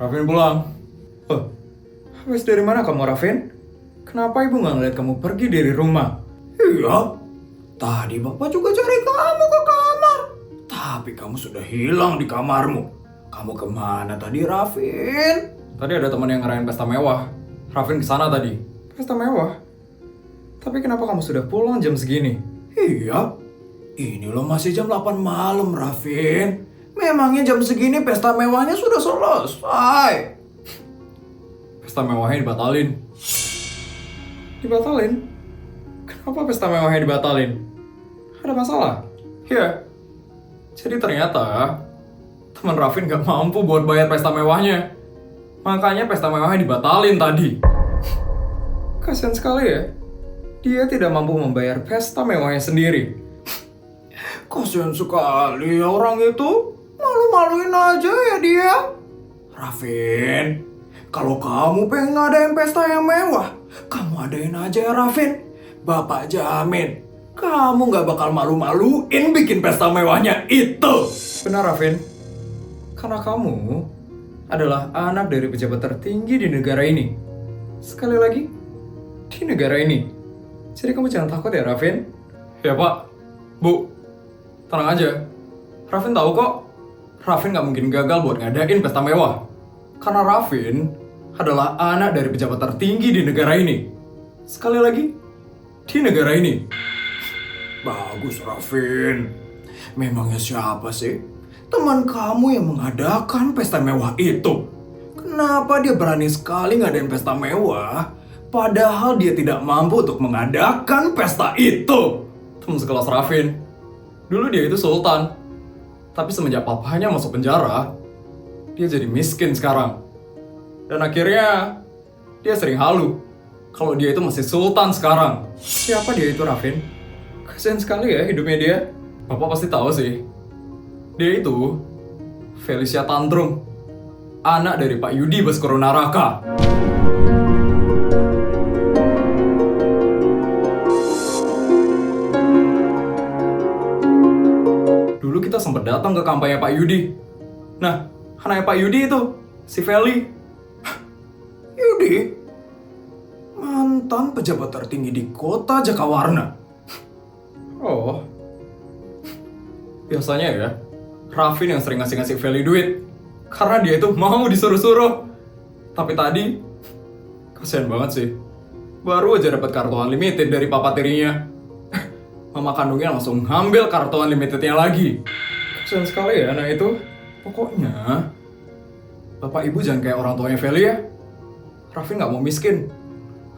Rafin pulang. Oh, habis dari mana kamu, Rafin? Kenapa ibu nggak ngeliat kamu pergi dari rumah? Iya, tadi bapak juga cari kamu ke kamar. Tapi kamu sudah hilang di kamarmu. Kamu kemana tadi, Rafin? Tadi ada teman yang ngerayain pesta mewah. Rafin kesana tadi. Pesta mewah? Tapi kenapa kamu sudah pulang jam segini? Iya, ini loh masih jam 8 malam, Rafin. Memangnya jam segini pesta mewahnya sudah selesai. Pesta mewahnya dibatalin. Dibatalin? Kenapa pesta mewahnya dibatalin? Ada masalah? Ya. Jadi ternyata teman Rafin gak mampu buat bayar pesta mewahnya. Makanya pesta mewahnya dibatalin tadi. Kasian sekali ya. Dia tidak mampu membayar pesta mewahnya sendiri. Kasian sekali orang itu. Malu-maluin aja ya dia. Rafin, kalau kamu pengen ngadain pesta yang mewah, kamu adain aja ya, Rafin. Bapak jamin, kamu gak bakal malu-maluin bikin pesta mewahnya itu. Benar, Rafin. Karena kamu adalah anak dari pejabat tertinggi di negara ini. Sekali lagi, di negara ini. Jadi kamu jangan takut ya, Rafin. Ya, Pak. Bu, tenang aja. Rafin tahu kok, Rafin gak mungkin gagal buat ngadain pesta mewah. Karena Rafin adalah anak dari pejabat tertinggi di negara ini. Sekali lagi, di negara ini. Bagus, Rafin. Memangnya siapa sih teman kamu yang mengadakan pesta mewah itu? Kenapa dia berani sekali ngadain pesta mewah, padahal dia tidak mampu untuk mengadakan pesta itu? Teman sekelas Rafin. Dulu dia itu sultan. Tapi semenjak papanya masuk penjara, dia jadi miskin sekarang. Dan akhirnya, dia sering halu kalau dia itu masih sultan sekarang. Siapa dia itu, Rafin? Kasian sekali ya hidupnya dia. Bapak pasti tahu sih. Dia itu Felicia Tantrum, anak dari Pak Yudi Baskoro Naraka. Dulu kita sempat datang ke kampanye Pak Yudi. Nah, anaknya Pak Yudi itu, si Feli. Yudi, mantan pejabat tertinggi di kota Jakawarna. Oh, biasanya ya, Rafin yang sering ngasih-ngasih Feli duit. Karena dia itu mau disuruh-suruh. Tapi tadi, kasihan banget sih. Baru aja dapat kartu unlimited dari papa tirinya. Mama kandungnya langsung ngambil kartu unlimitednya lagi. Kasian sekali ya anak itu. Pokoknya, bapak ibu jangan kayak orang tuanya Feli ya. Rafin gak mau miskin.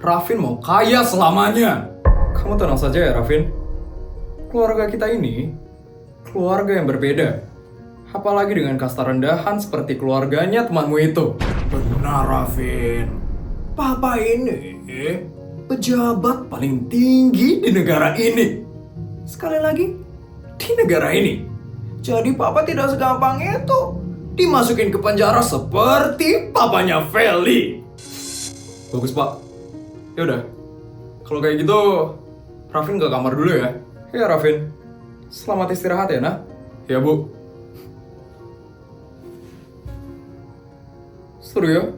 Rafin mau kaya selamanya. Kamu tenang saja ya, Rafin. Keluarga kita ini, keluarga yang berbeda. Apalagi dengan kasta rendahan seperti keluarganya temanmu itu. Benar, Rafin. Papa ini pejabat paling tinggi di negara ini. Sekali lagi, di negara ini. Jadi papa tidak segampang itu dimasukin ke penjara seperti papanya Feli. Bagus, Pak. Yaudah, kalau kayak gitu, Rafin ke kamar dulu ya. Ya, Rafin. Selamat istirahat ya, nak. Ya, Bu. Suryo,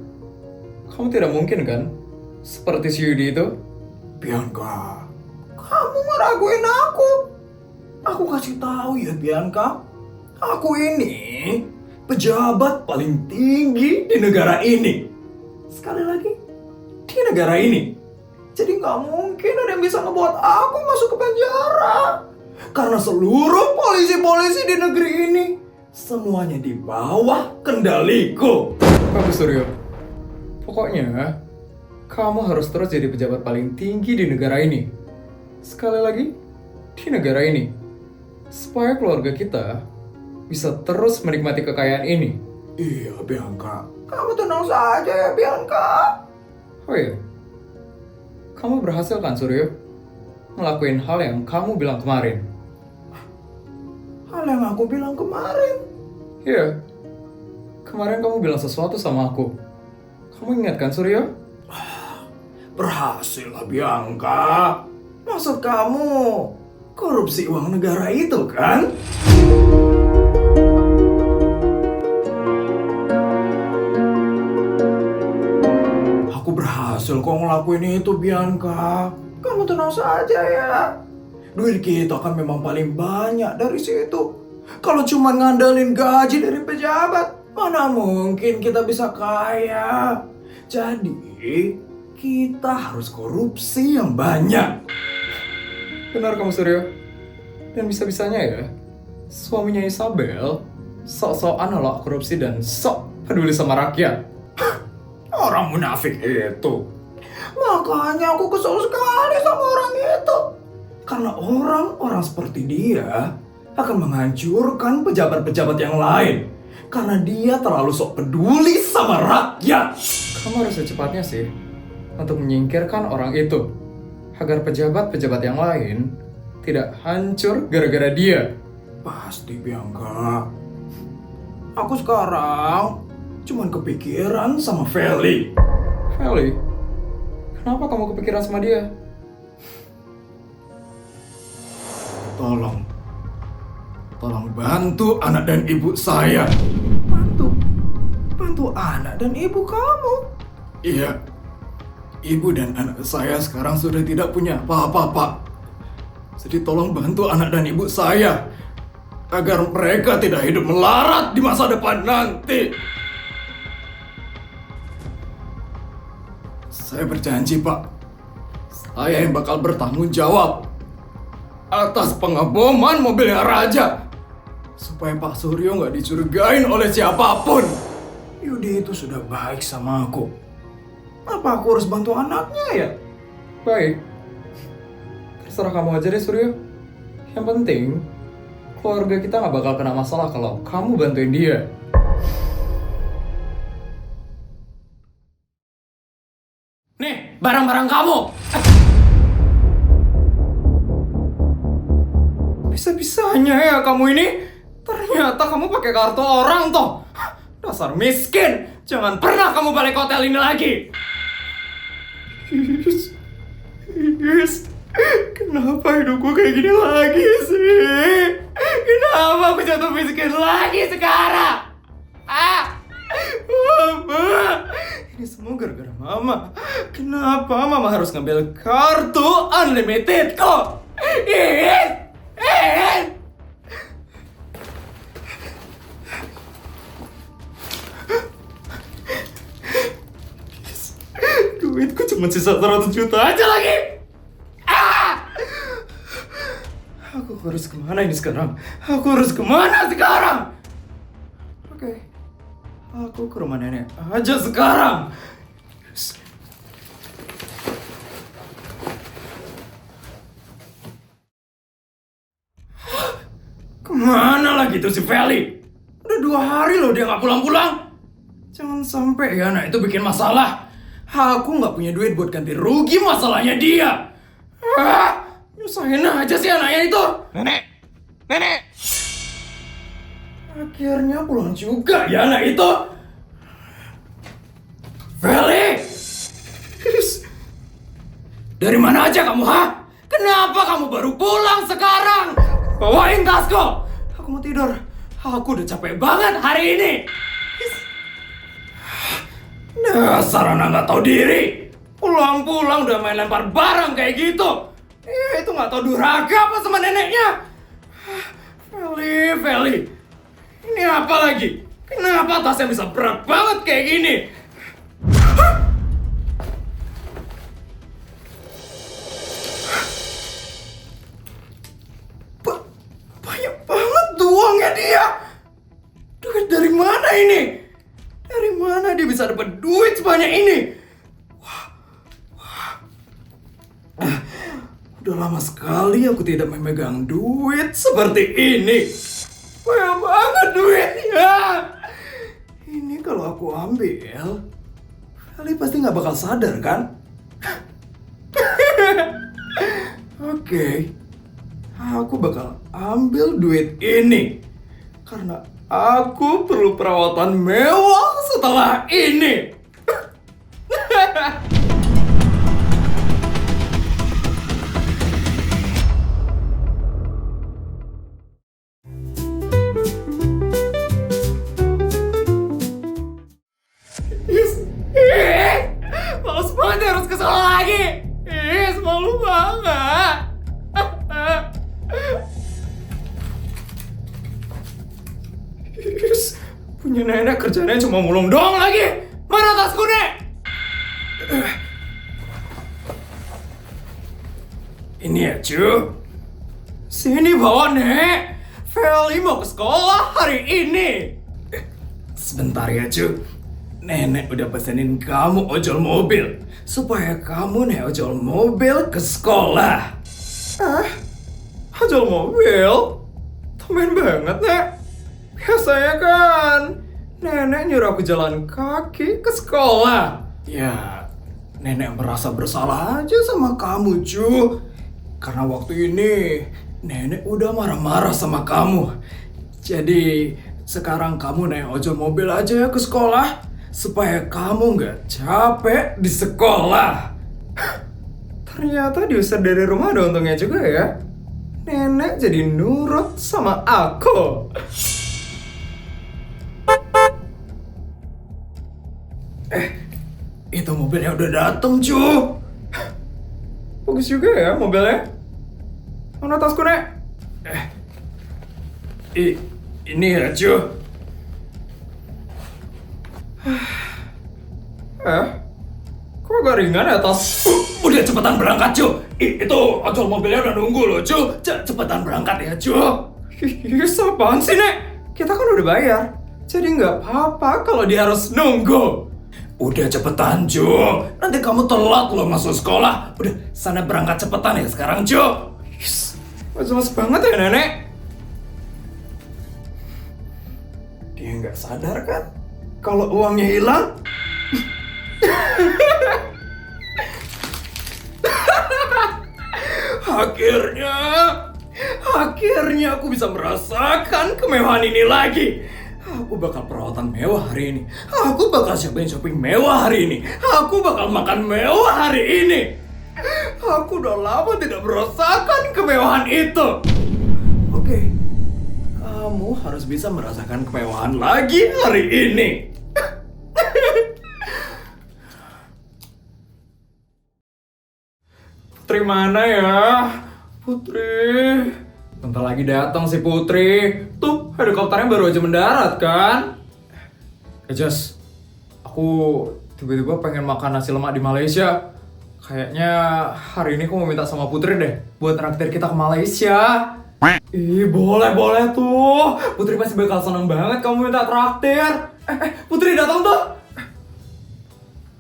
kamu tidak mungkin kan? Seperti si Yudi itu? Bianca, kamu ngeraguin aku. Aku kasih tahu ya, Bianca. Aku ini pejabat paling tinggi di negara ini. Sekali lagi, di negara ini. Jadi nggak mungkin ada yang bisa ngebuat aku masuk ke penjara. Karena seluruh polisi-polisi di negeri ini semuanya di bawah kendaliku. Bagus, Suryo. Pokoknya, kamu harus terus jadi pejabat paling tinggi di negara ini. Sekali lagi, di negara ini. Supaya keluarga kita bisa terus menikmati kekayaan ini. Iya, Bianca. Kamu tenang saja ya, Bianca. Oh iya, kamu berhasil kan, Suryo? Ngelakuin hal yang kamu bilang kemarin. Hal yang aku bilang kemarin. Iya, kemarin kamu bilang sesuatu sama aku. Kamu ingat kan, Suryo? Berhasil lah, Bianca. Maksud kamu korupsi uang negara itu kan? berhasil kok ngelakuin itu, Bianca. Kamu tenang saja ya. Duit kita kan memang paling banyak dari situ. Kalau cuma ngandalin gaji dari pejabat, mana mungkin kita bisa kaya. Jadi, kita harus korupsi yang banyak. Benar kamu, Suryo. Dan bisa-bisanya ya, suaminya Isabel sok-sokan nolak korupsi dan sok peduli sama rakyat. Orang munafik itu. Makanya aku kesel sekali sama orang itu. Karena orang-orang seperti dia akan menghancurkan pejabat-pejabat yang lain. Karena dia terlalu sok peduli sama rakyat. Kamu harus secepatnya sih untuk menyingkirkan orang itu agar pejabat-pejabat yang lain tidak hancur gara-gara dia. Pasti, Bianca. Aku sekarang cuman kepikiran sama Feli. Feli, kenapa kamu kepikiran sama dia? Tolong bantu anak dan ibu saya. Bantu anak dan ibu kamu. Iya, ibu dan anak saya sekarang sudah tidak punya apa-apa, Pak. Jadi tolong bantu anak dan ibu saya agar mereka tidak hidup melarat di masa depan nanti. Saya berjanji, Pak. Saya yang bakal bertanggung jawab atas pengeboman mobilnya Raja. Supaya Pak Suryo nggak dicurigain oleh siapapun. Yudi itu sudah baik sama aku. Apa aku harus bantu anaknya ya? Baik, terserah kamu aja deh, Suryo. Yang penting, keluarga kita nggak bakal kena masalah kalau kamu bantuin dia. Nih, barang-barang kamu. Bisa-bisanya ya kamu ini. Ternyata kamu pakai kartu orang toh. Dasar miskin. Jangan pernah kamu balik hotel ini lagi. Yes. Kenapa hidupku kayak gini lagi sih? Kenapa aku jatuh miskin lagi sekarang? Mama, ini semua gara-gara Mama. Kenapa Mama harus ngambil kartu unlimited kok? Duitku cuma sisa 100 juta aja lagi. Aku harus kemana ini sekarang? Oke. Aku ke rumah nenek aja sekarang. Yes. Kemana lagi tuh si Feli? Udah 2 hari loh dia nggak pulang-pulang. Jangan sampai ya anak itu bikin masalah. Aku nggak punya duit buat ganti rugi masalahnya dia. Nyusahin aja sih anaknya itu. Nenek. Akhirnya pulang juga ya anak itu. Feli! Dari mana aja kamu, ha? Kenapa kamu baru pulang sekarang? Bawain tasku. Aku mau tidur. Aku udah capek banget hari ini. Dasar anak nggak tahu diri. Pulang-pulang udah main lempar barang kayak gitu. Itu nggak tahu durhaka apa sama neneknya. Feli. Ini apa lagi? Kenapa tasnya bisa berat banget kayak gini? Banyak banget uangnya dia. Duit dari mana ini? Dari mana dia bisa dapat duit sebanyak ini? Udah lama sekali aku tidak memegang duit seperti ini. Banyak banget duitnya. Ini kalau aku ambil, Feli pasti nggak bakal sadar kan? Oke. Aku bakal ambil duit ini. Karena aku perlu perawatan mewah setelah ini. Yes. Males banget ya harus Ini nenek kerjanya cuma mulung doang lagi. Mana tasku, Nek? Ini ya, cu. Sini bawa, Nek. Feli mau ke sekolah hari ini. Sebentar ya, cu. Nenek udah pesenin kamu ojol mobil supaya kamu naik ojol mobil ke sekolah. Ojol mobil? Tumben banget, Nek. Biasanya kan nenek nyuruh aku jalan kaki ke sekolah. Ya, nenek merasa bersalah aja sama kamu, cu. Karena waktu ini nenek udah marah-marah sama kamu. Jadi sekarang kamu naik ojol mobil aja ya ke sekolah supaya kamu nggak capek di sekolah. Ternyata diusir dari rumah ada untungnya juga ya. Nenek jadi nurut sama aku. Itu mobilnya udah dateng, cu. Bagus juga ya mobilnya. Mana tasku, Nek? Ini ya, cu. Kok agak ringan ya tas? Udah cepetan berangkat, cu. Itu ojol mobilnya udah nunggu loh, cu. Cepetan berangkat ya, cu. Apaan sih, Nek? Kita kan udah bayar. Jadi nggak apa-apa kalau dia harus nunggu. Udah cepetan, cu. Nanti kamu telat loh masuk sekolah. Udah, sana berangkat cepetan ya sekarang, cu. Jelas banget ya, Nenek. Dia nggak sadar kan kalau uangnya hilang? Akhirnya aku bisa merasakan kemewahan ini lagi. Aku bakal perawatan mewah hari ini. Aku bakal shopping mewah hari ini. Aku bakal makan mewah hari ini. Aku udah lama tidak merasakan kemewahan itu. Oke, kamu harus bisa merasakan kemewahan lagi hari ini. Putri mana ya? Putri. Bentar lagi datang si Putri. Tuh, helikopternya baru aja mendarat kan? Jas, aku tiba-tiba pengen makan nasi lemak di Malaysia. Kayaknya hari ini aku mau minta sama Putri deh buat traktir kita ke Malaysia. Boleh tuh. Putri pasti bakal seneng banget kamu minta traktir. Putri datang tuh.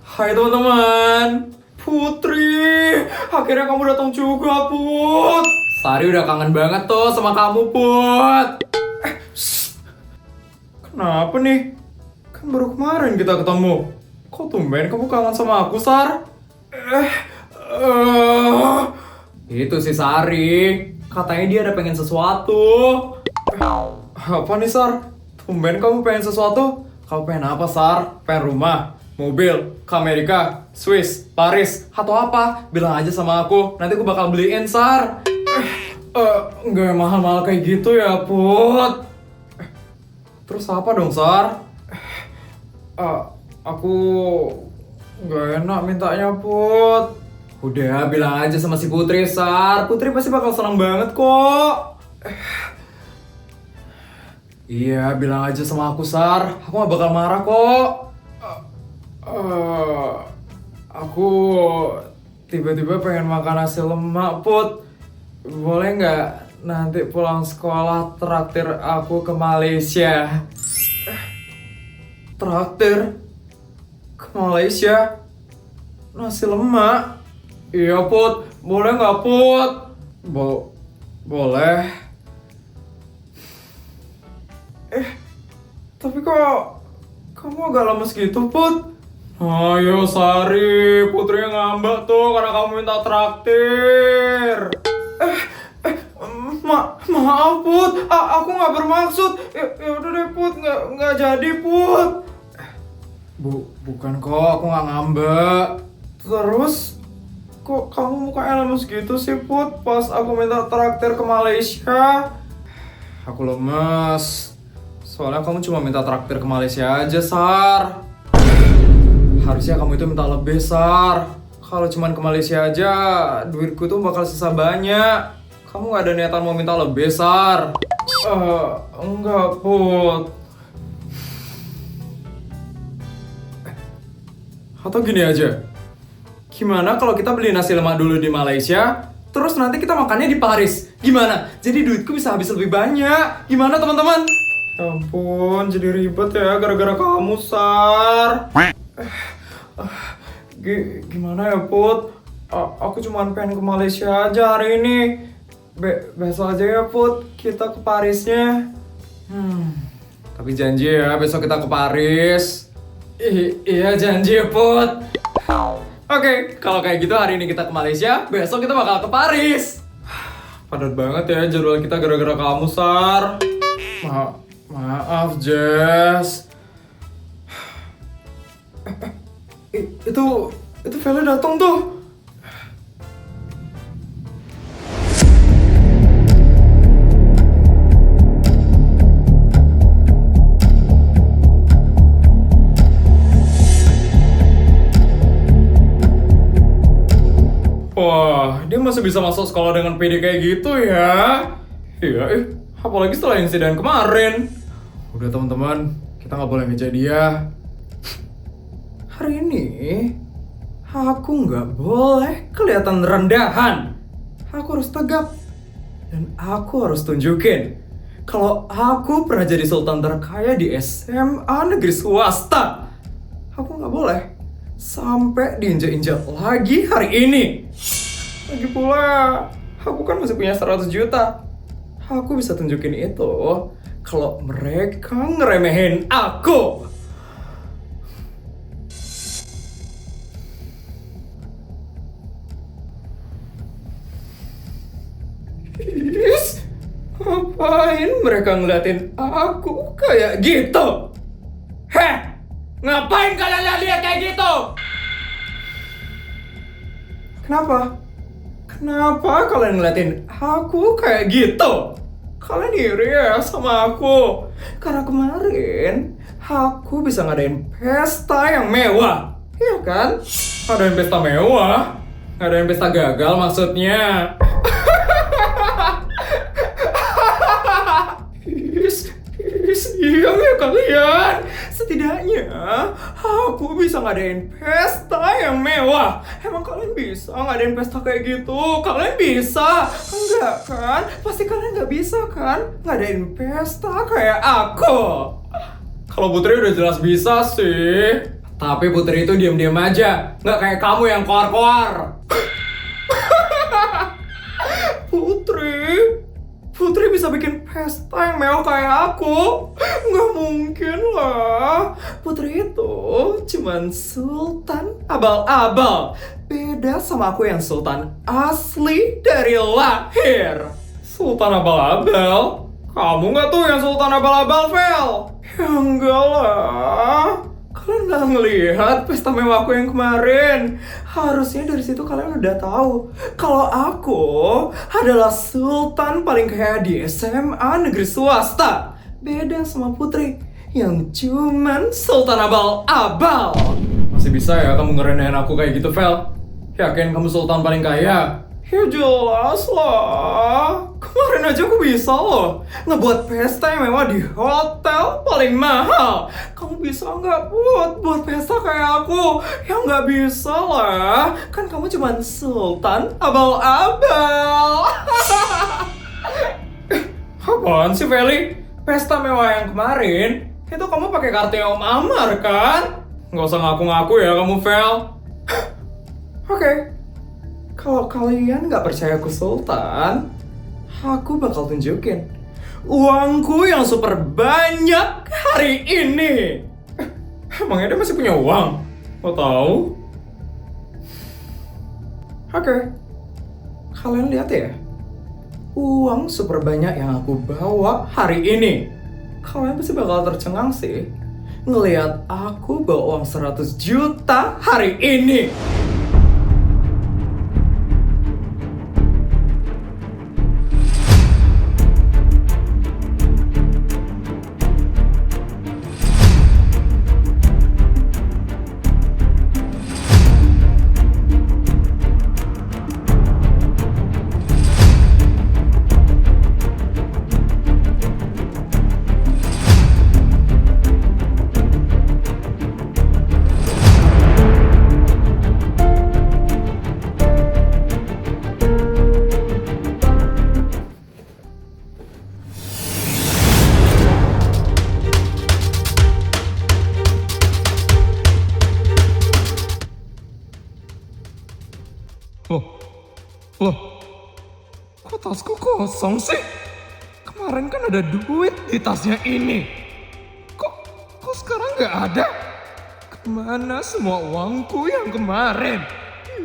Hai teman-teman. Putri, akhirnya kamu datang juga, Put. Sari udah kangen banget tuh sama kamu, Put. Kenapa nih? Kan baru kemarin kita ketemu. Kok tumben kamu kangen sama aku, Sar? Itu si Sari. Katanya dia ada pengen sesuatu. Apa nih, Sar? Tumben kamu pengen sesuatu? Kamu pengen apa, Sar? Pengen rumah? Mobil? Ke Amerika? Swiss? Paris? Atau apa? Bilang aja sama aku. Nanti aku bakal beliin, Sar. Nggak mahal-mahal kayak gitu ya, Put. Terus apa dong, Sar? Aku nggak enak mintanya, Put. Udah, bilang aja sama si Putri, Sar. Putri pasti bakal senang banget kok. Iya, bilang aja sama aku, Sar. Aku gak bakal marah kok. Aku tiba-tiba pengen makan nasi lemak, Put. Boleh nggak nanti pulang sekolah traktir aku ke Malaysia? Traktir? Ke Malaysia? Nasi lemak? Iya, Put. Boleh nggak, Put? Boleh. Tapi kok kamu agak lemes gitu, Put? Ayo, Sari. Putri ngambek tuh karena kamu minta traktir. Maaf, Put. Aku nggak bermaksud. Ya udah deh, Put. Nggak jadi, Put. Bukan kok. Aku nggak ngambek. Terus kok kamu mukanya lemes gitu sih, Put? Pas aku minta traktir ke Malaysia. Aku lemes. Soalnya kamu cuma minta traktir ke Malaysia aja, Sar. Harusnya kamu itu minta lebih, Sar. Kalau cuma ke Malaysia aja, duitku tuh bakal sisa banyak. Kamu gak ada niatan mau minta lebih, Sar? Enggak, Put. Atau gini aja, gimana kalau kita beli nasi lemak dulu di Malaysia, terus nanti kita makannya di Paris? Gimana? Jadi duitku bisa habis lebih banyak. Gimana teman-teman? Ya ampun, jadi ribet ya gara-gara kamu, Sar. Gimana ya, Put? Aku cuma pengen ke Malaysia aja hari ini. Besok aja ya, Put, kita ke Parisnya. Tapi janji ya, besok kita ke Paris. Iya, janji ya, Put. Oke, kalau kayak gitu hari ini kita ke Malaysia, besok kita bakal ke Paris. Padat banget ya jadwal kita gara-gara kamu, Sar. Maaf, Jess. Itu Vela datang tuh. Wah, dia masih bisa masuk sekolah dengan pede kayak gitu ya. Iya, apalagi setelah insiden kemarin. Udah teman-teman, kita nggak boleh ngejar dia. Hari ini, aku nggak boleh kelihatan rendahan. Aku harus tegap. Dan aku harus tunjukin kalau aku pernah jadi sultan terkaya di SMA negeri swasta. Aku nggak boleh sampai diinjak-injak lagi hari ini. Lagi pula, aku kan masih punya 100 juta. Aku bisa tunjukin itu kalau mereka ngeremehin aku. Ngapain mereka ngeliatin aku kayak gitu? Heh! Ngapain kalian lihat kayak gitu? Kenapa kalian ngeliatin aku kayak gitu? Kalian iri ya sama aku? Karena kemarin aku bisa ngadain pesta yang mewah. Iya kan? Ngadain pesta mewah. Ngadain pesta gagal maksudnya. Diam ya kalian. Setidaknya aku bisa ngadain pesta yang mewah. Emang kalian bisa ngadain pesta kayak gitu? Kalian bisa? Enggak kan? Pasti kalian nggak bisa kan ngadain pesta kayak aku. Kalau Putri udah jelas bisa sih. Tapi Putri itu diam-diam aja, nggak kayak kamu yang koar-koar. Putri bisa bikin pesta yang mewah kayak aku? Nggak mungkin lah. Putri itu cuman sultan abal-abal. Beda sama aku yang sultan asli dari lahir. Sultan abal-abal? Kamu nggak tuh yang sultan abal-abal, Vel? Ya enggak lah. Kalian nggak ngelihat pesta mewahku yang kemarin? Harusnya dari situ kalian udah tahu kalau aku adalah sultan paling kaya di SMA negeri swasta. Beda sama Putri yang cuman sultan abal-abal. Masih bisa ya kamu ngerendahin aku kayak gitu, Vel? Yakin kamu sultan paling kaya? Ya jelas lah. Kemarin aja aku bisa loh ngebuat pesta yang mewah di hotel paling mahal. Kamu bisa nggak buat pesta kayak aku? Ya nggak bisa lah. Kan kamu cuma sultan abal-abal. Apaan sih, Feli? Pesta mewah yang kemarin itu kamu pakai kartunya Om Amar kan? Nggak usah ngaku-ngaku ya kamu, Vel. Oke. Kalau kalian nggak percaya aku sultan, aku bakal tunjukin uangku yang super banyak hari ini. Emangnya dia masih punya uang? Mau tahu? Oke. Kalian lihat ya. Uang super banyak yang aku bawa hari ini. Kalian pasti bakal tercengang sih ngelihat aku bawa uang 100 juta hari ini. kosong sih? Kemarin kan ada duit di tasnya ini. Kok sekarang nggak ada? Kemana semua uangku yang kemarin?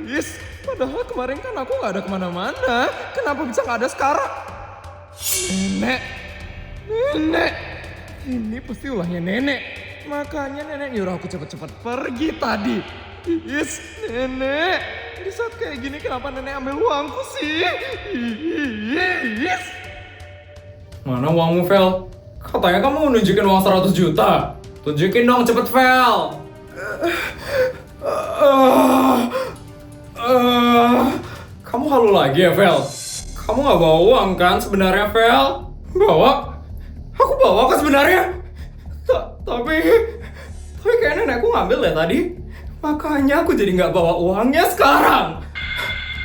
Yes, padahal kemarin kan aku nggak ada kemana-mana. Kenapa bisa nggak ada sekarang? Nenek, ini pasti ulahnya nenek. Makanya nenek nyuruh aku cepet-cepet pergi tadi. Yes, nenek. Di saat kayak gini kenapa nenek ambil uangku sih? Yes. Mana uangmu, Vel? Katanya kamu nunjukin uang 100 juta. Tunjukin dong cepet, Vel. Kamu halu lagi ya, Vel? Kamu nggak bawa uang kan sebenarnya, Vel? Bawa? Aku bawa kan sebenarnya. Tapi kayaknya nenekku ngambil ya tadi. Makanya aku jadi nggak bawa uangnya sekarang.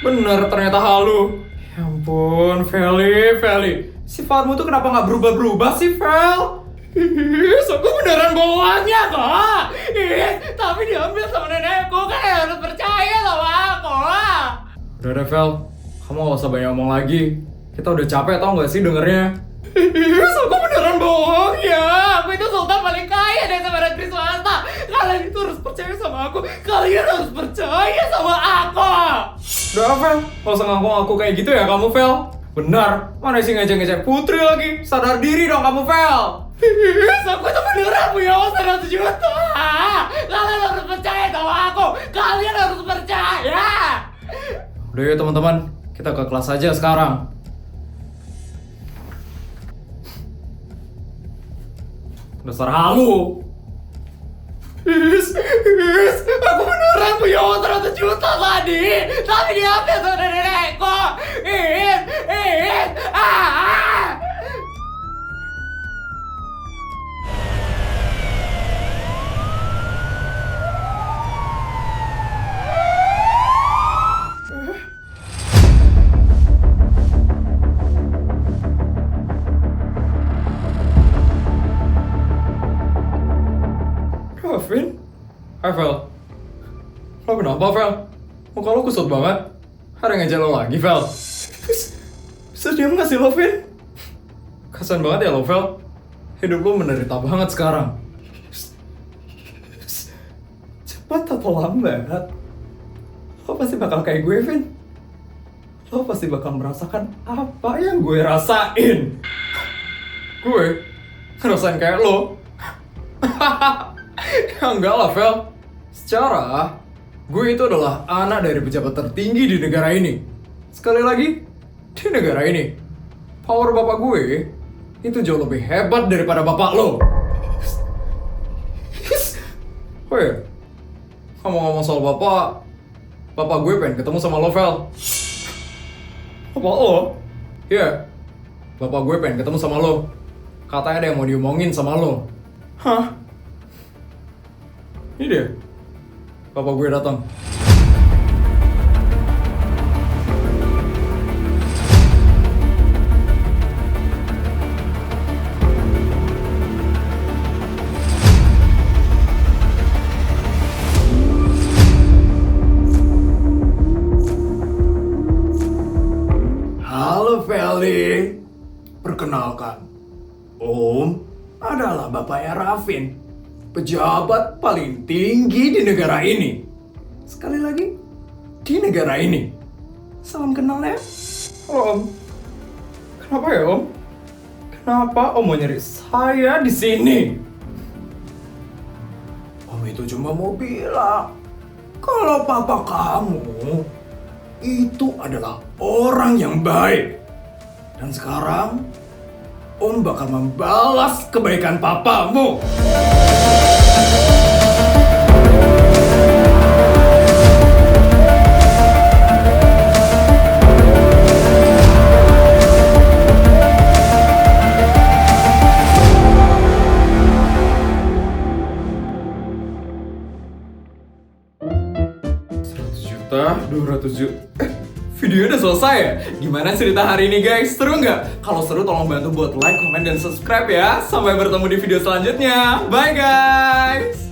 Bener ternyata halu. Ya ampun, Feli. Sifatmu tuh kenapa nggak berubah-berubah sih, Vel? Aku beneran bawa uangnya kok. Tapi diambil sama nenekku, kan harus percaya sama aku. Udah, Vel. Kamu gak usah banyak ngomong lagi. Kita udah capek tau gak sih dengernya? Aku beneran bohong ya. Aku itu sultan paling kaya deh sama negeri swasta. Kalian itu harus percaya sama aku. Kalian harus percaya sama aku. Udah, Vel. Gak usah ngaku-ngaku kayak gitu ya kamu, Vel. Benar. Mana sih ngecek-ngecek Putri lagi? Sadar diri dong kamu, Vel. Aku itu beneran punya uang 100 juta. Kalian harus percaya sama aku. Kalian harus percaya. Udah ya teman-teman. Kita ke kelas aja sekarang. Dasar halu. Aku beneran punya uang 100 juta tadi. Tapi diambil sama nenekku. Vin? Hai, Vel. Lo kenapa, Vel? Muka lo kusut banget. Ada yang ngejar lo lagi, Vel? Bisa diam gak sih lo, Vin? Kasian banget ya lo, Vel. Hidup lo menderita banget sekarang. Cepat atau lambat, lo pasti bakal kayak gue, Vin. Lo pasti bakal merasakan apa yang gue rasain. Gue ngerasain kayak lo. Ya enggak lah, Vel. Secara, gue itu adalah anak dari pejabat tertinggi di negara ini. Sekali lagi, di negara ini. Power bapak gue itu jauh lebih hebat daripada bapak lo. Oh ya, ngomong-ngomong soal bapak gue pengen ketemu sama lo, Vel. Bapak lo? Iya, bapak gue pengen ketemu sama lo. Katanya ada yang mau diomongin sama lo. Hah? Ini dia, bapak gue datang. Halo Feli, perkenalkan, Om adalah bapaknya Raffin, pejabat paling tinggi di negara ini. Sekali lagi, di negara ini. Salam kenal ya. Halo, Om. Kenapa ya, Om? Kenapa Om mau nyari saya di sini? Om itu cuma mau bilang, kalau papa kamu itu adalah orang yang baik. Dan sekarang, Om bakal membalas kebaikan papamu. Juta, 200 juta. Video udah selesai ya? Gimana cerita hari ini guys? Seru nggak? Kalau seru tolong bantu buat like, comment, dan subscribe ya. Sampai bertemu di video selanjutnya. Bye guys!